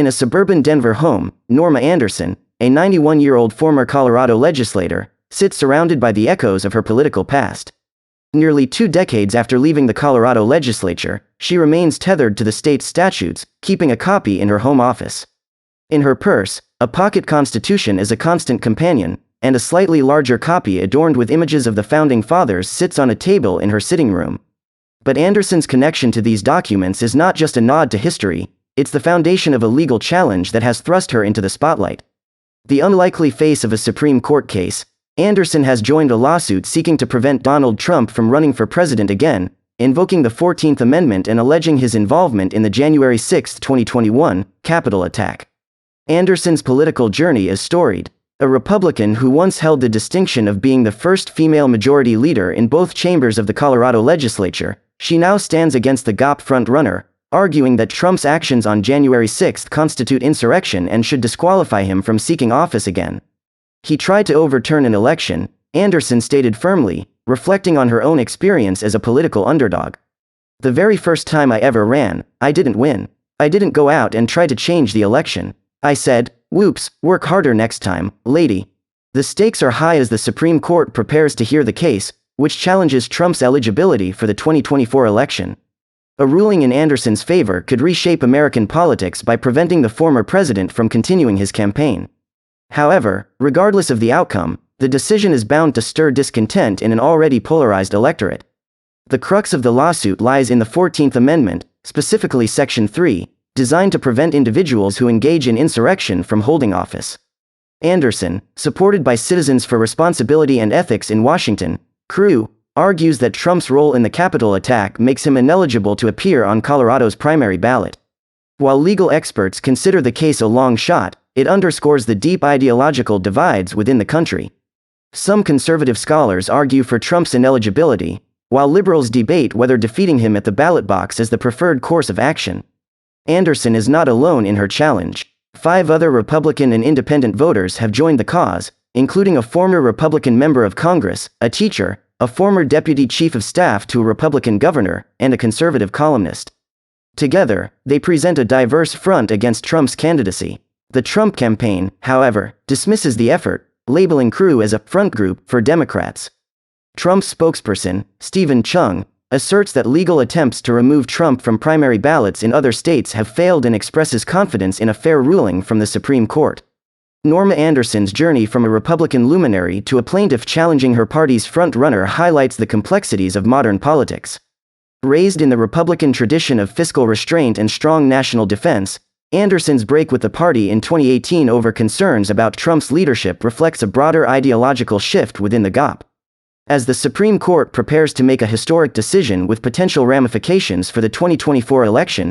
In a suburban Denver home, Norma Anderson, a 91-year-old former Colorado legislator, sits surrounded by the echoes of her political past. Nearly 2 decades after leaving the Colorado legislature, she remains tethered to the state's statutes, keeping a copy in her home office. In her purse, a pocket constitution is a constant companion, and a slightly larger copy adorned with images of the Founding Fathers sits on a table in her sitting room. But Anderson's connection to these documents is not just a nod to history, it's the foundation of a legal challenge that has thrust her into the spotlight. The unlikely face of a Supreme Court case, Anderson has joined a lawsuit seeking to prevent Donald Trump from running for president again, invoking the 14th Amendment and alleging his involvement in the January 6, 2021, Capitol attack. Anderson's political journey is storied. A Republican who once held the distinction of being the first female majority leader in both chambers of the Colorado legislature, she now stands against the GOP frontrunner, arguing that Trump's actions on January 6 constitute insurrection and should disqualify him from seeking office again. He tried to overturn an election, Anderson stated firmly, reflecting on her own experience as a political underdog. "The very first time I ever ran, I didn't win. I didn't go out and try to change the election. I said, whoops, work harder next time, lady." The stakes are high as the Supreme Court prepares to hear the case, which challenges Trump's eligibility for the 2024 election. A ruling in Anderson's favor could reshape American politics by preventing the former president from continuing his campaign. However, regardless of the outcome, the decision is bound to stir discontent in an already polarized electorate. The crux of the lawsuit lies in the 14th Amendment, specifically Section 3, designed to prevent individuals who engage in insurrection from holding office. Anderson, supported by Citizens for Responsibility and Ethics in Washington, CREW, argues that Trump's role in the Capitol attack makes him ineligible to appear on Colorado's primary ballot. While legal experts consider the case a long shot, it underscores the deep ideological divides within the country. Some conservative scholars argue for Trump's ineligibility, while liberals debate whether defeating him at the ballot box is the preferred course of action. Anderson is not alone in her challenge. 5 other Republican and independent voters have joined the cause, including a former Republican member of Congress, a teacher, a former deputy chief of staff to a Republican governor, and a conservative columnist. Together, they present a diverse front against Trump's candidacy. The Trump campaign, however, dismisses the effort, labeling CREW as a front group for Democrats. Trump's spokesperson, Stephen Chung, asserts that legal attempts to remove Trump from primary ballots in other states have failed and expresses confidence in a fair ruling from the Supreme Court. Norma Anderson's journey from a Republican luminary to a plaintiff challenging her party's front-runner highlights the complexities of modern politics. Raised in the Republican tradition of fiscal restraint and strong national defense, Anderson's break with the party in 2018 over concerns about Trump's leadership reflects a broader ideological shift within the GOP. As the Supreme Court prepares to make a historic decision with potential ramifications for the 2024 election,